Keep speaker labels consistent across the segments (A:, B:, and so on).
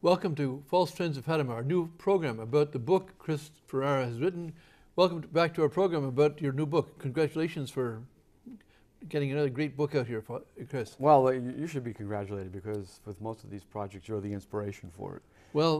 A: Welcome to False Friends of Fatima, our new program about the book Chris Ferrara has written. Welcome back to our program about your new book. Congratulations for getting another great book out here, Chris.
B: Well, you should be congratulated because with most of these projects, you're the inspiration for it.
A: Well,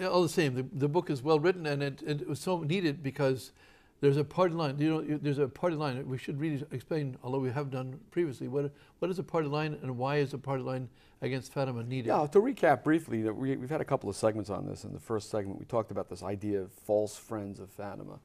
A: all the same, the book is well written, and it was so needed because there's a party line. There's a party line. We should really explain, although we have done previously, what is a party line and why is a party line against Fatima needed?
B: Yeah, to recap briefly, we've had a couple of segments on this. In the first segment, we talked about this idea of false friends of Fatima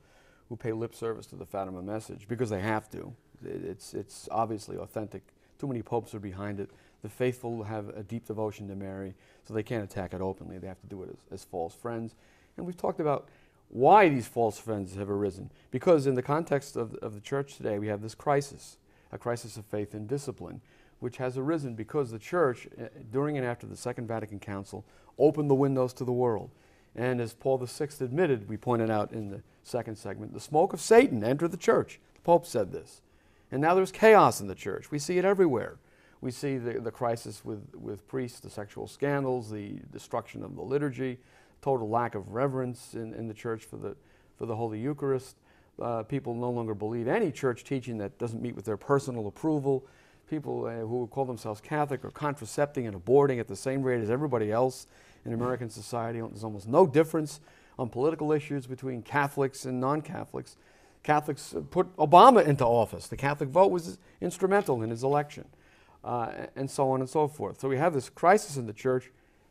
B: who pay lip service to the Fatima message because they have to. It's obviously authentic. Too many popes are behind it. The faithful have a deep devotion to Mary, so they can't attack it openly. They have to do it as false friends. And we've talked about why these false friends have arisen. Because in the context of the church today, we have this crisis, a crisis of faith and discipline, which has arisen because the church, during and after the Second Vatican Council, opened the windows to the world. And as Paul VI admitted, we pointed out in the second segment, the smoke of Satan entered the church. The Pope said this. And now there's chaos in the church. We see it everywhere. We see the crisis with priests, the sexual scandals, the destruction of the liturgy, total lack of reverence in the church for the Holy Eucharist. People no longer believe any church teaching that doesn't meet with their personal approval. People who call themselves Catholic are contracepting and aborting at the same rate as everybody else in American society. There's almost no difference on political issues between Catholics and non-Catholics. Catholics put Obama into office. The Catholic vote was instrumental in his election, and so on and so forth. So we have this crisis in the church.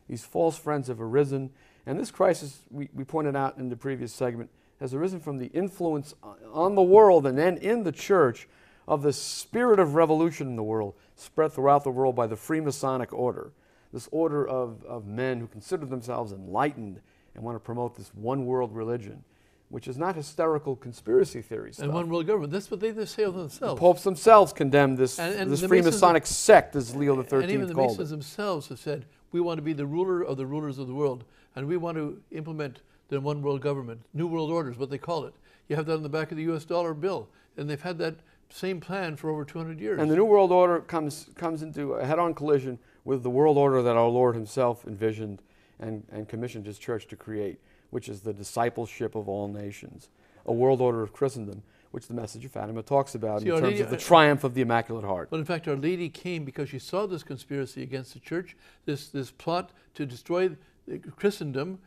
B: These false friends have arisen. And this crisis, we pointed out in the previous segment, has arisen from the influence on the world and then in the church of the spirit of revolution in the world, spread throughout the world by the Freemasonic order. This order of men who consider themselves enlightened and want to promote this one world religion, which is not hysterical conspiracy theory stuff.
A: And one world government. That's what they say of themselves.
B: The popes themselves condemned this Freemasonic sect, as Leo XIII called it.
A: And even the Masons themselves have said, we want to be the ruler of the rulers of the world, and we want to implement the one world government. New World Order is what they call it. You have that on the back of the US dollar bill, and they've had that same plan for over 200 years.
B: And the New World Order comes into a head-on collision with the world order that our Lord himself envisioned and commissioned his church to create, which is the discipleship of all nations, a world order of Christendom, which the message of Fatima talks about in terms of the triumph of the Immaculate Heart.
A: But in fact, Our Lady came because she saw this conspiracy against the church, this plot to destroy Christendom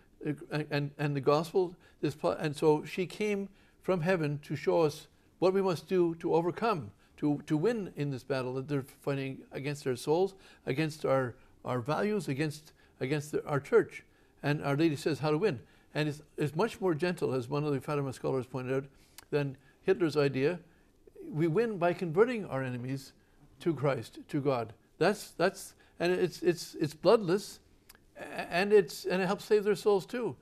A: and the gospel, this plot, and so she came from heaven to show us what we must do to overcome, to win in this battle that they're fighting against our souls, against our values, against our church. And Our Lady says how to win. And it's much more gentle, as one of the Fatima scholars pointed out, than Hitler's idea. We win by converting our enemies to Christ, to God. That's and it's bloodless, and it helps save their souls too.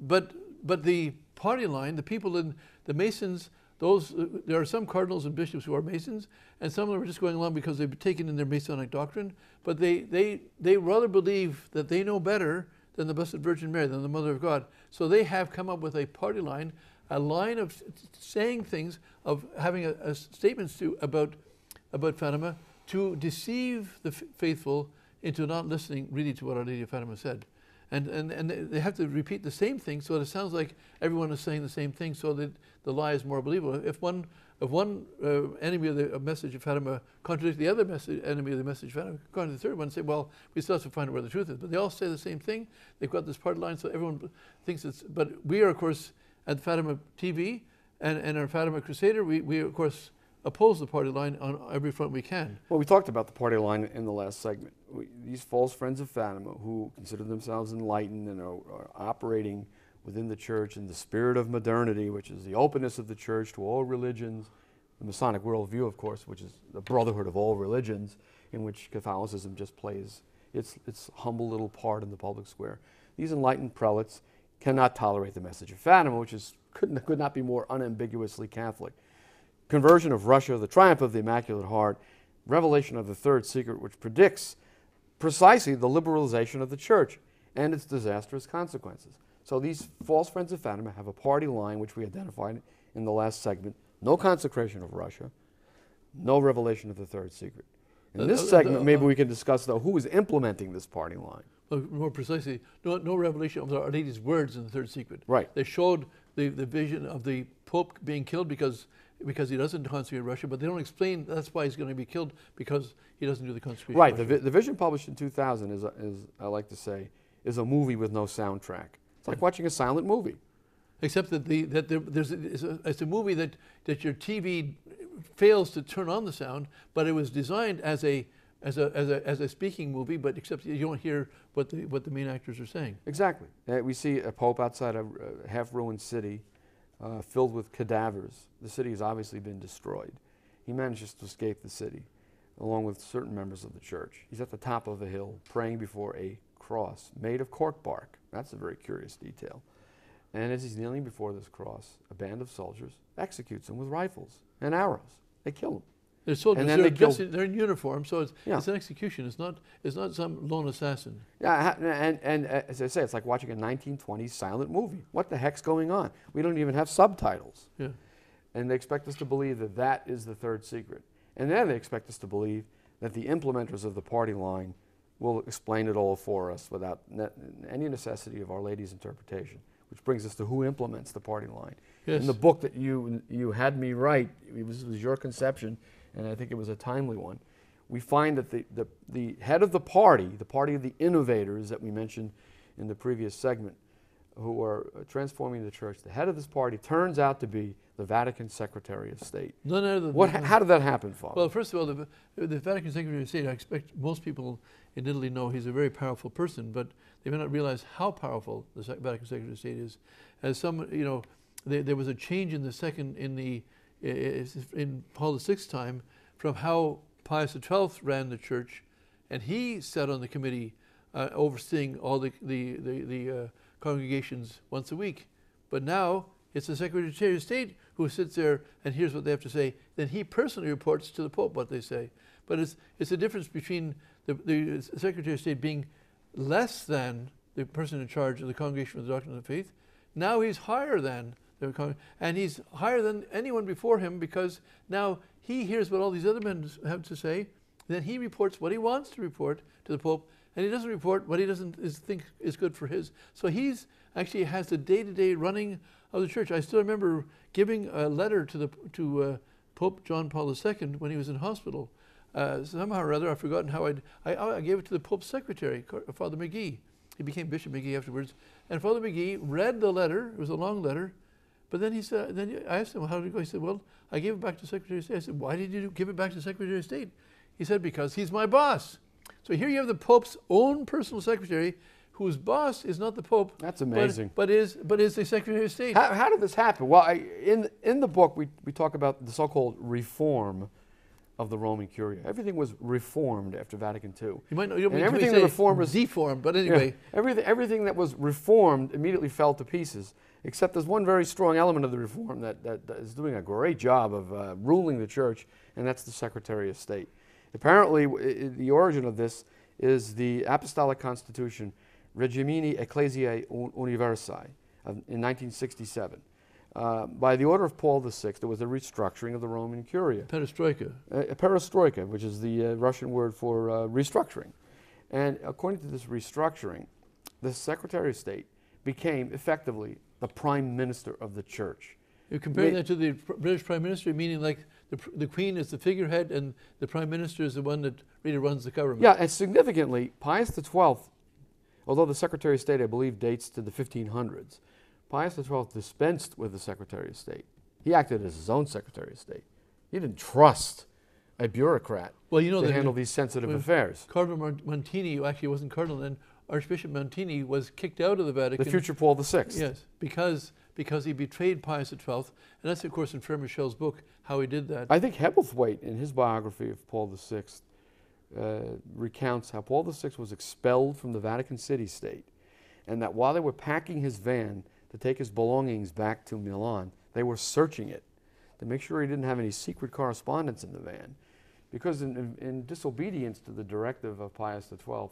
A: But the party line, the people in the Masons, there are some cardinals and bishops who are Masons, and some of them are just going along because they've taken in their Masonic doctrine. But they rather believe that they know better than the Blessed Virgin Mary, than the Mother of God. So they have come up with a party line, a line of saying things, of having a statements about Fatima to deceive the faithful into not listening really to what Our Lady of Fatima said. And they have to repeat the same thing so that it sounds like everyone is saying the same thing so that the lie is more believable. If one enemy of the message of Fatima contradicts the other enemy of the message of Fatima, according to the third one, say, well, we still have to find out where the truth is. But they all say the same thing. They've got this party line, so everyone thinks it's... But we are, of course, at Fatima TV and our Fatima Crusader, we of course oppose the party line on every front we can.
B: Well, we talked about the party line in the last segment. These false friends of Fatima who consider themselves enlightened and are operating within the church in the spirit of modernity, which is the openness of the church to all religions, the Masonic worldview, of course, which is the brotherhood of all religions, in which Catholicism just plays its humble little part in the public square. These enlightened prelates cannot tolerate the message of Fatima, which could not be more unambiguously Catholic. Conversion of Russia, the triumph of the Immaculate Heart, revelation of the third secret, which predicts precisely the liberalization of the church and its disastrous consequences. So these false friends of Fatima have a party line, which we identified in the last segment. No consecration of Russia, no revelation of the third secret. In this segment, maybe we can discuss, though, who is implementing this party line.
A: more precisely, no revelation of Our Lady's words in the third secret.
B: Right.
A: They showed the vision of the Pope being killed because he doesn't consecrate Russia, but they don't explain that's why he's going to be killed, because he doesn't do the consecration.
B: Right. The vision published in 2000 is I like to say, is a movie with no soundtrack. It's like watching a silent movie.
A: Except that it's a movie that your TV fails to turn on the sound, but it was designed as a speaking movie, but except you don't hear what the main actors are saying.
B: Exactly. We see a pope outside a half-ruined city filled with cadavers. The city has obviously been destroyed. He manages to escape the city, along with certain members of the church. He's at the top of a hill, praying before a cross made of cork bark. That's a very curious detail. And as he's kneeling before this cross, a band of soldiers executes him with rifles and arrows. They kill him.
A: They're soldiers. They're in uniform, so it's an execution. It's not some lone assassin.
B: Yeah, and as I say, it's like watching a 1920s silent movie. What the heck's going on? We don't even have subtitles.
A: Yeah.
B: And they expect us to believe that that is the third secret. And then they expect us to believe that the implementers of the party line will explain it all for us without any necessity of Our Lady's interpretation. Which brings us to who implements the party line.
A: Yes.
B: In the book that you had me write, it was your conception, and I think it was a timely one. We find that the head of the party of the innovators that we mentioned in the previous segment, who are transforming the church, the head of this party turns out to be the Vatican Secretary of State.
A: None other than
B: How did that happen, Father?
A: Well, first of all, the Vatican Secretary of State, I expect most people in Italy know he's a very powerful person, but they may not realize how powerful the Vatican Secretary of State is. As some, there was a change in in Paul VI's time from how Pius XII ran the church, and he sat on the committee overseeing all the congregations once a week. But now it's the Secretary of State who sits there and hears what they have to say. Then he personally reports to the Pope what they say. But it's a difference between the Secretary of State being less than the person in charge of the Congregation for the Doctrine of the Faith. Now he's higher than and he's higher than anyone before him, because now he hears what all these other men have to say. Then he reports what he wants to report to the Pope, and he doesn't report what he doesn't think is good for his. So he's actually has the day-to-day running of the church. I still remember giving a letter to Pope John Paul II when he was in hospital. Somehow or other, I've forgotten how I gave it to the Pope's secretary, Father McGee. He became Bishop McGee afterwards. And Father McGee read the letter. It was a long letter. But then he said, I asked him, how did it go? He said, well, I gave it back to the Secretary of State. I said, why did you give it back to the Secretary of State? He said, because he's my boss. So here you have the Pope's own personal secretary, whose boss is not the Pope.
B: That's amazing.
A: But is the Secretary of State.
B: How did this happen? Well, in the book, we talk about the so-called reform of the Roman Curia. Everything was reformed after Vatican II.
A: You might know,
B: and everything that reformed was
A: deformed, but anyway.
B: Yeah, everything that was reformed immediately fell to pieces, except there's one very strong element of the reform that is doing a great job of ruling the church, and that's the Secretary of State. Apparently, the origin of this is the Apostolic Constitution Regimini Ecclesiae Universi in 1967. By the order of Paul VI, there was a restructuring of the Roman Curia.
A: Perestroika.
B: Perestroika, which is the Russian word for restructuring. And according to this restructuring, the Secretary of State became effectively the Prime Minister of the Church.
A: You're comparing that to the British Prime Minister, meaning like the Queen is the figurehead and the Prime Minister is the one that really runs the government.
B: Yeah, and significantly, Pius XII, although the Secretary of State, I believe, dates to the 1500s, Pius XII dispensed with the Secretary of State. He acted as his own Secretary of State. He didn't trust a bureaucrat to handle these sensitive affairs.
A: Cardinal Montini, who actually wasn't cardinal then, Archbishop Montini was kicked out of the Vatican.
B: The future Paul VI.
A: Yes, because he betrayed Pius XII. And that's, of course, in Frere Michel's book, how he did that.
B: I think Hebblethwaite, in his biography of Paul VI, recounts how Paul VI was expelled from the Vatican city-state, and that while they were packing his van to take his belongings back to Milan, they were searching it to make sure he didn't have any secret correspondence in the van. Because in disobedience to the directive of Pius XII,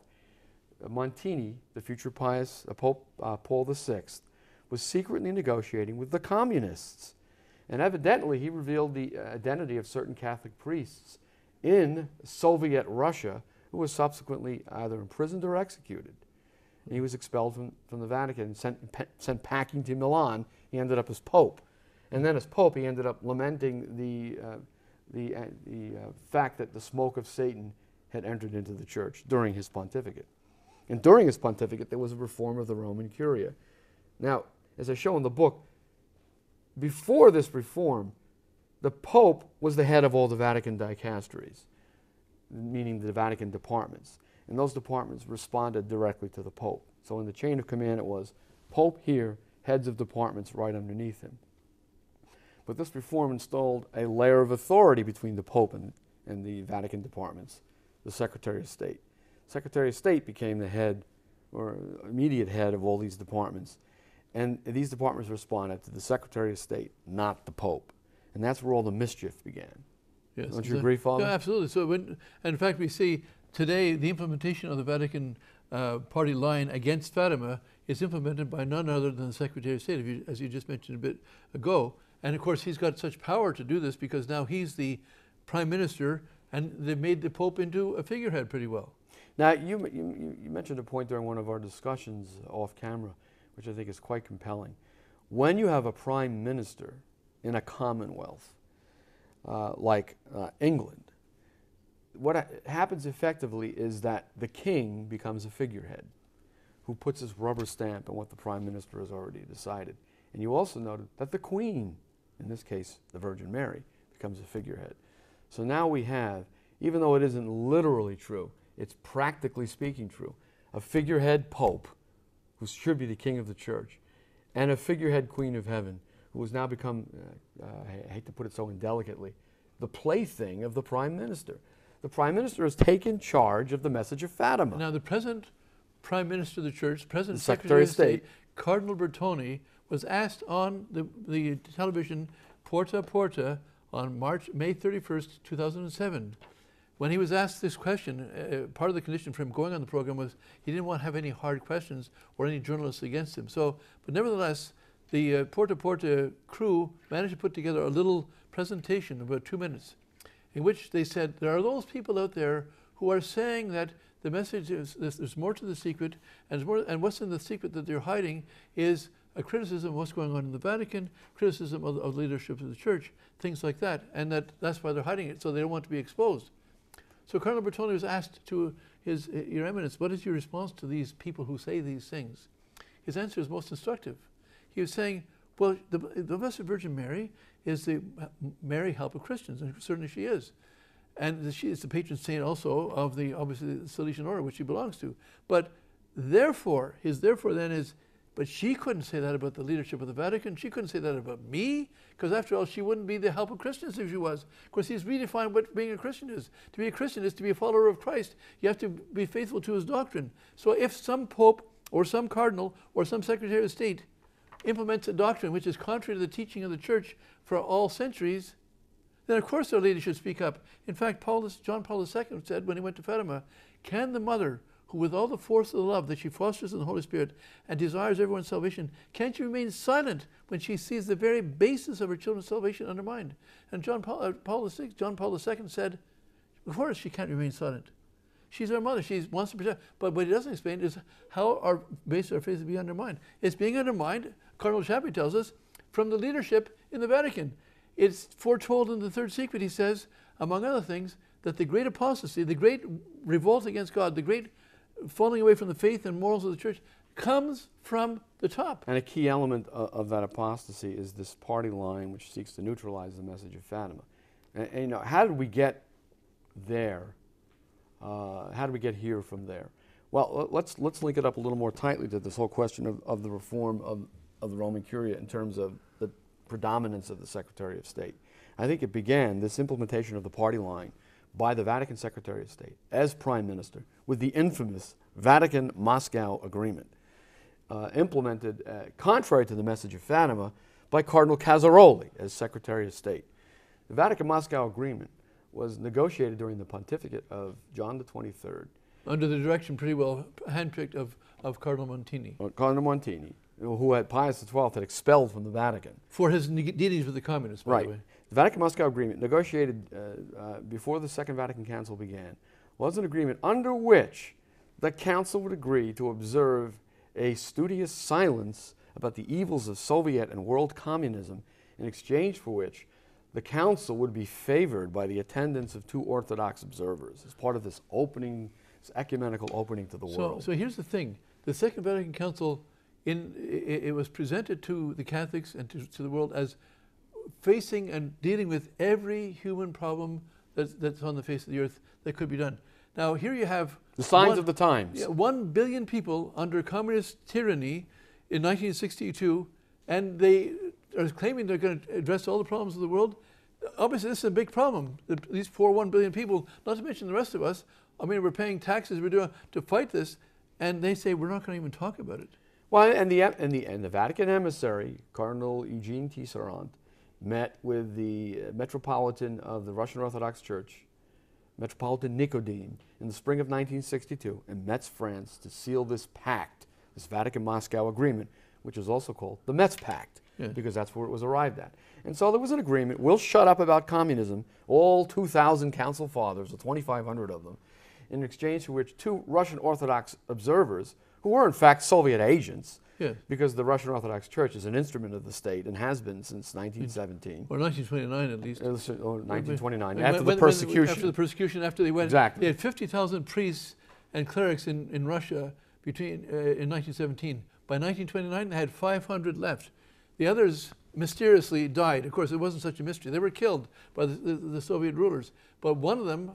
B: Montini, the future Pope Paul VI, was secretly negotiating with the communists. And evidently he revealed the identity of certain Catholic priests in Soviet Russia who were subsequently either imprisoned or executed. and he was expelled from the Vatican and sent packing to Milan. He ended up as Pope. And then as Pope, he ended up lamenting the fact that the smoke of Satan had entered into the church during his pontificate. And during his pontificate, there was a reform of the Roman Curia. Now, as I show in the book, before this reform, the Pope was the head of all the Vatican dicasteries, meaning the Vatican departments. And those departments responded directly to the Pope. So in the chain of command, it was Pope here, heads of departments right underneath him. But this reform installed a layer of authority between the Pope and the Vatican departments, the Secretary of State. Secretary of State became the head or immediate head of all these departments. And these departments responded to the Secretary of State, not the Pope. And that's where all the mischief began.
A: Yes.
B: Don't you agree, Father?
A: Yeah, absolutely. So, and in fact, we see today the implementation of the Vatican party line against Fatima is implemented by none other than the Secretary of State, as you just mentioned a bit ago. And of course, he's got such power to do this because now he's the Prime Minister, and they've made the Pope into a figurehead pretty well.
B: Now, you mentioned a point during one of our discussions off camera, which I think is quite compelling. When you have a Prime Minister in a commonwealth like England, what happens effectively is that the king becomes a figurehead who puts his rubber stamp on what the Prime Minister has already decided. And you also noted that the Queen, in this case the Virgin Mary, becomes a figurehead. So now we have, even though it isn't literally true, it's practically speaking true, a figurehead Pope, who should be the King of the Church, and a figurehead Queen of Heaven, who has now become, I hate to put it so indelicately, the plaything of the Prime Minister. The Prime Minister has taken charge of the message of Fatima.
A: Now, the present Prime Minister of the Church, present Secretary of State, Cardinal Bertone, was asked on the television Porta Porta on May 31st, 2007. When he was asked this question, part of the condition for him going on the program was he didn't want to have any hard questions or any journalists against him. So, but nevertheless, the Porta Porta crew managed to put together a little presentation of about 2 minutes in which they said, there are those people out there who are saying that the message is there's more to the secret, and what's in the secret that they're hiding is a criticism of what's going on in the Vatican, criticism of the leadership of the church, things like that, and that's why they're hiding it, so they don't want to be exposed. So Cardinal Bertone was asked to Your Eminence, what is your response to these people who say these things? His answer is most instructive. He was saying, well, the Blessed Virgin Mary is the Mary help of Christians, and certainly she is. And she is the patron saint also of the, obviously, the Salesian order, which she belongs to. But therefore, his therefore then is, but she couldn't say that about the leadership of the Vatican. She couldn't say that about me, because after all, she wouldn't be the help of Christians if she was. Of course, he's redefined what being a Christian is. To be a Christian is to be a follower of Christ. You have to be faithful to his doctrine. So if some pope or some cardinal or some secretary of state implements a doctrine which is contrary to the teaching of the church for all centuries, then of course our lady should speak up. In fact, John Paul II said when he went to Fatima, can the mother, who with all the force of the love that she fosters in the Holy Spirit and desires everyone's salvation, can't she remain silent when she sees the very basis of her children's salvation undermined? And John Paul II said, of course she can't remain silent. She's our mother. She wants to protect. But what he doesn't explain is how our basis of our faith is being undermined. It's being undermined, Cardinal Chappie tells us, from the leadership in the Vatican. It's foretold in the third secret, he says, among other things, that the great apostasy, the great revolt against God, the great falling away from the faith and morals of the church comes from the top.
B: And a key element of that apostasy is this party line which seeks to neutralize the message of Fatima. And you know, how did we get there? How do we get here from there? Well, let's link it up a little more tightly to this whole question of the reform of the Roman Curia in terms of the predominance of the Secretary of State. I think it began, this implementation of the party line, by the Vatican Secretary of State as Prime Minister with the infamous Vatican-Moscow Agreement, implemented, contrary to the message of Fatima, by Cardinal Casaroli as Secretary of State. The Vatican-Moscow Agreement was negotiated during the pontificate of John the 23rd.
A: Under the direction, pretty well handpicked, of Cardinal Montini.
B: Cardinal Montini, who had Pius XII had expelled from the Vatican.
A: For his dealings with the communists, by the way.
B: The Vatican-Moscow Agreement, negotiated before the Second Vatican Council began, was an agreement under which the Council would agree to observe a studious silence about the evils of Soviet and world communism, in exchange for which the Council would be favored by the attendance of 2 Orthodox observers as part of this opening, this ecumenical opening to the world.
A: So here's the thing. The Second Vatican Council, it was presented to the Catholics and to the world as facing and dealing with every human problem that's on the face of the earth that could be done. Now here you have
B: the signs of the times.
A: 1 billion people under communist tyranny in 1962, and they are claiming they're going to address all the problems of the world. Obviously this is a big problem. These poor 1 billion people, not to mention the rest of us, I mean, we're paying taxes, we're doing to fight this, and they say we're not going to even talk about it.
B: Well, and the Vatican emissary, Cardinal Eugene Tisserand, met with the Metropolitan of the Russian Orthodox Church, Metropolitan Nicodeme, in the spring of 1962 in Metz, France, to seal this pact, this Vatican-Moscow agreement, which is also called the Metz Pact, because that's where it was arrived at. And so there was an agreement. We'll shut up about communism, all 2,000 council fathers, or 2,500 of them, in exchange for which 2 Russian Orthodox observers, who were in fact Soviet agents, because the Russian Orthodox Church is an instrument of the state and has been since 1917.
A: Or 1929 at least.
B: Or 1929, after the persecution.
A: After the persecution, after they went.
B: Exactly.
A: They had 50,000 priests and clerics in Russia in 1917. By 1929, they had 500 left. The others mysteriously died. Of course, it wasn't such a mystery. They were killed by the Soviet rulers. But one of them,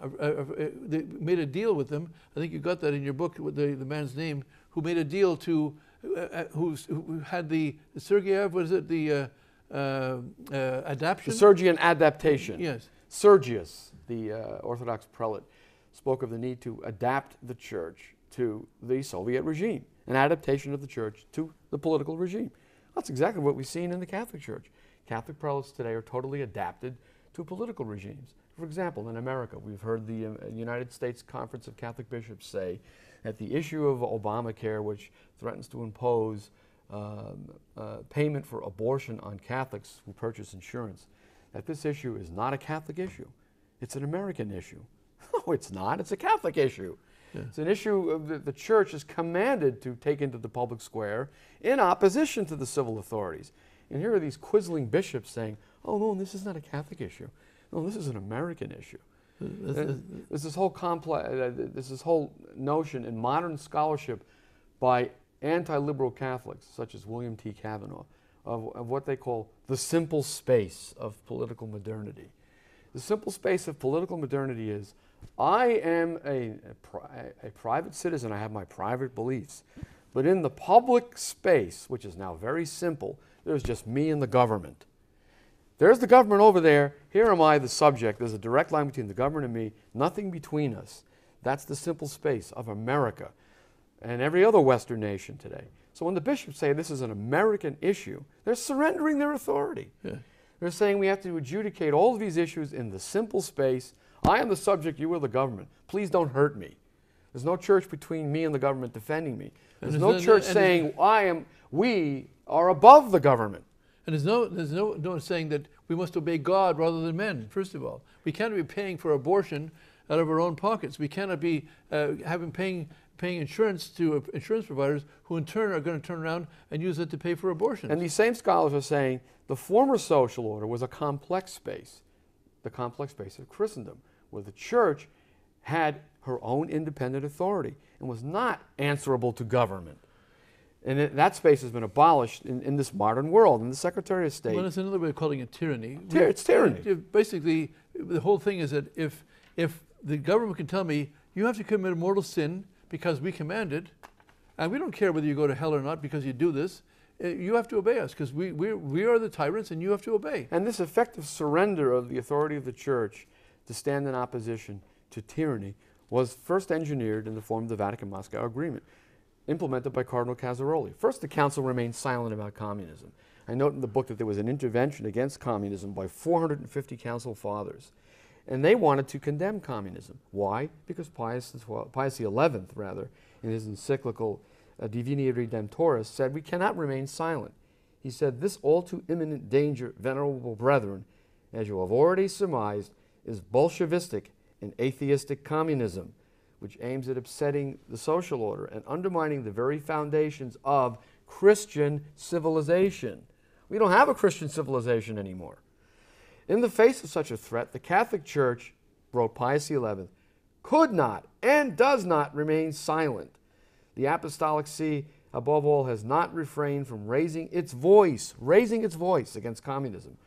A: they made a deal with them. I think you got that in your book, with the man's name, who made a deal to, who had the Sergeyev, what is it, the adaptation?
B: The Sergian adaptation.
A: Yes.
B: Sergius, the Orthodox prelate, spoke of the need to adapt the church to the Soviet regime, an adaptation of the church to the political regime. That's exactly what we've seen in the Catholic Church. Catholic prelates today are totally adapted to political regimes. For example, in America, we've heard the United States Conference of Catholic Bishops say that the issue of Obamacare, which threatens to impose payment for abortion on Catholics who purchase insurance, that this issue is not a Catholic issue. It's an American issue. No, it's not. It's a Catholic issue. Yeah. It's an issue that the church is commanded to take into the public square in opposition to the civil authorities. And here are these quizzling bishops saying, oh no, this is not a Catholic issue. No, this is an American issue. There's this whole notion in modern scholarship by anti-liberal Catholics, such as William T. Kavanaugh, of what they call the simple space of political modernity. The simple space of political modernity is, I am a private citizen, I have my private beliefs, but in the public space, which is now very simple, there's just me and the government. There's the government over there, here am I, the subject, there's a direct line between the government and me, nothing between us. That's the simple space of America and every other Western nation today. So when the bishops say this is an American issue, they're surrendering their authority. Yeah. They're saying we have to adjudicate all of these issues in the simple space. I am the subject, you are the government. Please don't hurt me. There's no church between me and the government defending me. There's no church saying we are above the government.
A: And there's no saying that we must obey God rather than men, first of all. We can't be paying for abortion out of our own pockets. We cannot be paying insurance to insurance providers who in turn are going to turn around and use it to pay for abortion.
B: And these same scholars are saying the former social order was a complex space, the complex space of Christendom, where the church had her own independent authority and was not answerable to government. And that space has been abolished in this modern world, in the Secretary of State.
A: Well, it's another way of calling it tyranny.
B: It's tyranny.
A: Basically, the whole thing is that if the government can tell me, you have to commit a mortal sin because we command it, and we don't care whether you go to hell or not because you do this, you have to obey us because we are the tyrants and you have to obey.
B: And this effective surrender of the authority of the church to stand in opposition to tyranny was first engineered in the form of the Vatican-Moscow Agreement, implemented by Cardinal Casaroli. First, the council remained silent about communism. I note in the book that there was an intervention against communism by 450 council fathers. And they wanted to condemn communism. Why? Because Pius XI, in his encyclical Divini Redemptoris, said we cannot remain silent. He said, this all too imminent danger, venerable brethren, as you have already surmised, is Bolshevistic and atheistic communism, which aims at upsetting the social order and undermining the very foundations of Christian civilization. We don't have a Christian civilization anymore. In the face of such a threat, the Catholic Church, wrote Pius XI, could not and does not remain silent. The Apostolic See, above all, has not refrained from raising its voice against communism,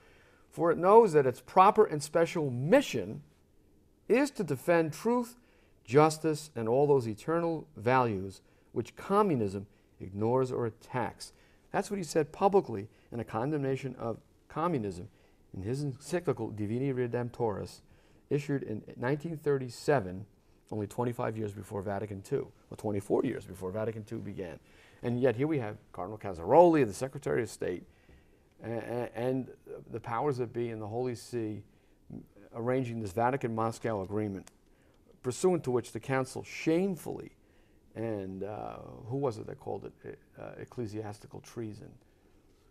B: for it knows that its proper and special mission is to defend truth, justice, and all those eternal values which communism ignores or attacks. That's what he said publicly in a condemnation of communism in his encyclical Divini Redemptoris, issued in 1937, only 25 years before Vatican II, or 24 years before Vatican II began. And yet here we have Cardinal Casaroli, the Secretary of State, and the powers that be in the Holy See arranging this Vatican-Moscow agreement, pursuant to which the Council shamefully, and who was it that called it ecclesiastical treason?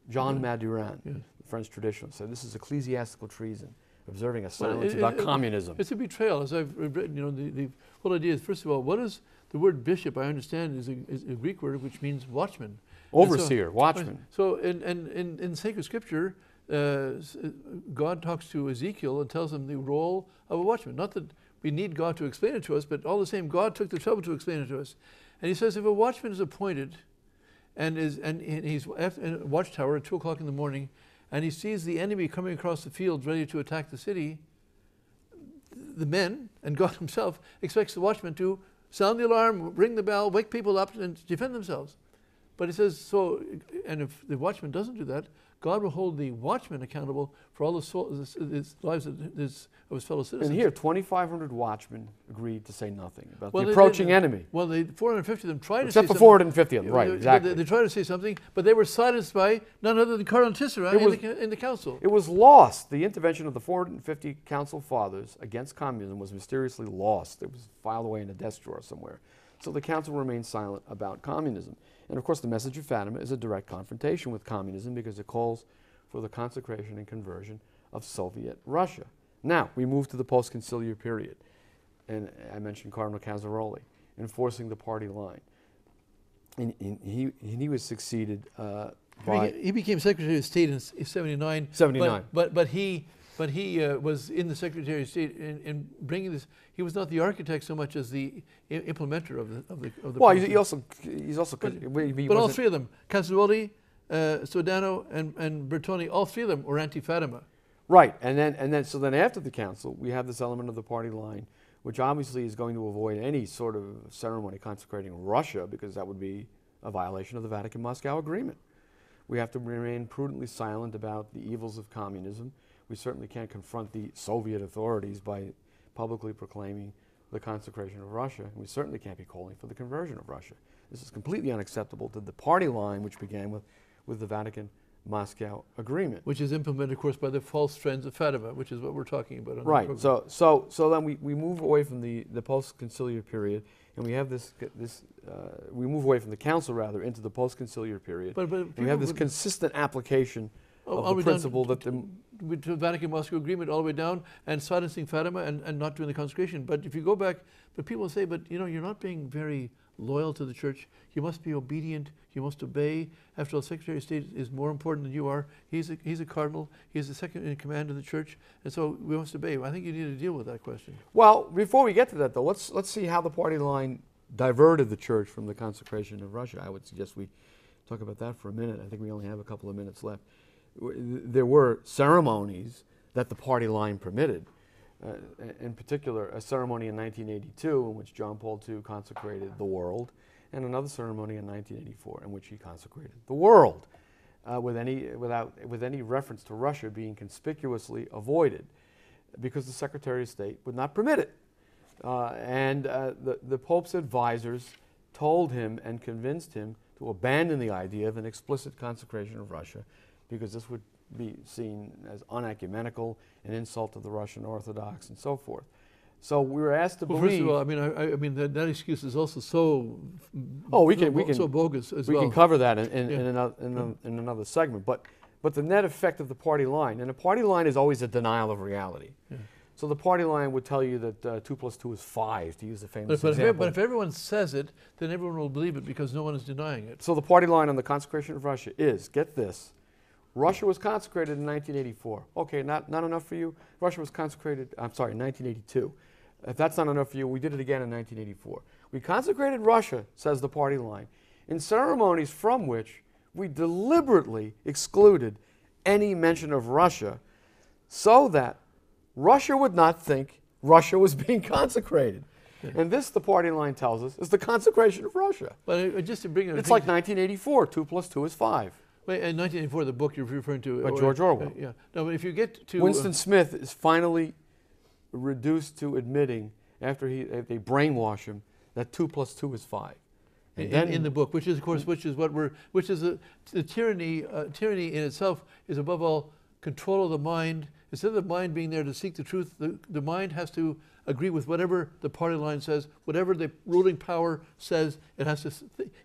B: John Maduran, the French traditionalist, said this is ecclesiastical treason, observing a silence about communism.
A: It's a betrayal, as I've written. The whole idea is, first of all, what is the word bishop? I understand is a Greek word which means watchman.
B: Overseer, watchman.
A: So in sacred scripture, God talks to Ezekiel and tells him the role of a watchman. Not that we need God to explain it to us, but all the same, God took the trouble to explain it to us. And he says if a watchman is appointed and he's at a watchtower at 2 o'clock in the morning, and he sees the enemy coming across the field ready to attack the city, the men and God himself expects the watchman to sound the alarm, ring the bell, wake people up and defend themselves. But he says, so, and if the watchman doesn't do that, God will hold the watchman accountable for all the lives of his fellow citizens.
B: And here, 2,500 watchmen agreed to say nothing about the approaching enemy.
A: Well, 450 of them tried to say
B: something. Except for 450 of them, right, exactly.
A: They tried to say something, but they were silenced by none other than Cardinal Tissera in the council.
B: It was lost. The intervention of the 450 council fathers against communism was mysteriously lost. It was filed away in a desk drawer somewhere. So the council remained silent about communism. And of course, the message of Fatima is a direct confrontation with communism because it calls for the consecration and conversion of Soviet Russia. Now, we move to the post-conciliar period. And I mentioned Cardinal Casaroli enforcing the party line. And he was succeeded by...
A: He became Secretary of State in 79.
B: 79.
A: But he was in the Secretary of State in bringing this. He was not the architect so much as the implementer of the.
B: Well, he's also.
A: But all three of them, Casaroli, Sodano, and Bertoni, all three of them were anti-Fatima.
B: Right, and then after the council, we have this element of the party line, which obviously is going to avoid any sort of ceremony consecrating Russia, because that would be a violation of the Vatican-Moscow agreement. We have to remain prudently silent about the evils of communism. We certainly can't confront the Soviet authorities by publicly proclaiming the consecration of Russia. And we certainly can't be calling for the conversion of Russia. This is completely unacceptable to the party line, which began with the Vatican-Moscow agreement.
A: Which is implemented, of course, by the false friends of Fatima, which is what we're talking about.
B: Right. So then we move away from the post-conciliar period, and we have we move away from the council, rather, into the post-conciliar period. But we have this consistent application of the principle that the
A: Vatican-Moscow agreement all the way down, and silencing Fatima and not doing the consecration. But if you go back, but people say, but you're not being very loyal to the church. You must be obedient. You must obey. After all, the Secretary of State is more important than you are. He's a cardinal. He's the second in command of the church, and so we must obey. I think you need to deal with that question.
B: Well, before we get to that, though, let's see how the party line diverted the church from the consecration of Russia. I would suggest we talk about that for a minute. I think we only have a couple of minutes left. There were ceremonies that the party line permitted. In particular, a ceremony in 1982 in which John Paul II consecrated the world, and another ceremony in 1984 in which he consecrated the world, with any reference to Russia being conspicuously avoided, because the Secretary of State would not permit it. The Pope's advisors told him and convinced him to abandon the idea of an explicit consecration of Russia, because this would be seen as unecumenical, an insult to the Russian Orthodox, and so forth. So we were asked to believe.
A: First of all, I mean that excuse is also so. So bogus as well.
B: We can cover that in another segment. But the net effect of the party line, and a party line is always a denial of reality. Yeah. So the party line would tell you that 2 plus 2 is 5, to use the famous
A: But
B: example.
A: if everyone says it, then everyone will believe it because no one is denying it.
B: So the party line on the consecration of Russia is, get this, Russia was consecrated in 1984. Okay, not enough for you? Russia was consecrated, I'm sorry, in 1982. If that's not enough for you, we did it again in 1984. We consecrated Russia, says the party line, in ceremonies from which we deliberately excluded any mention of Russia so that Russia would not think Russia was being consecrated. Yeah. And this, the party line tells us, is the consecration of Russia.
A: But just to bring it,
B: it's like 1984, 2 plus 2 is 5.
A: Wait, in 1984, the book you're referring to.
B: By George Orwell.
A: Yeah. No, but if you get to...
B: Winston Smith is finally reduced to admitting, after they brainwash him, that 2 plus 2 is 5. And
A: in the book, which is, of course, the tyranny. Tyranny in itself is above all control of the mind. Instead of the mind being there to seek the truth, the mind has to agree with whatever the party line says, whatever the ruling power says. It has to.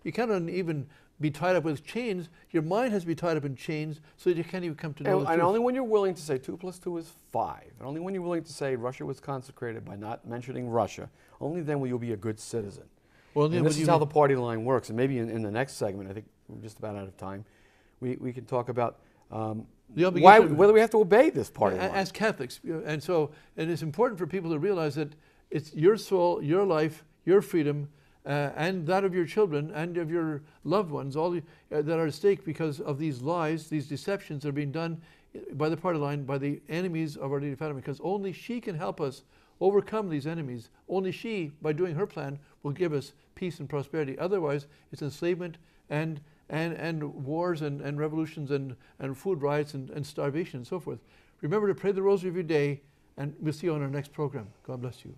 A: You cannot even be tied up with chains. Your mind has to be tied up in chains so that you can't even come to know the truth.
B: And only when you're willing to say 2 plus 2 is 5, and only when you're willing to say Russia was consecrated by not mentioning Russia, only then will you be a good citizen. Well, and this is how the party line works. And maybe in the next segment, I think we're just about out of time, we can talk about whether we have to obey this party line.
A: As Catholics. And it's important for people to realize that it's your soul, your life, your freedom, and that of your children and of your loved ones, all that are at stake because of these lies, these deceptions that are being done by the party line, by the enemies of Our Lady of Fatima, because only she can help us overcome these enemies. Only she, by doing her plan, will give us peace and prosperity. Otherwise, it's enslavement and wars and revolutions and food riots and starvation and so forth. Remember to pray the rosary every day, and we'll see you on our next program. God bless you.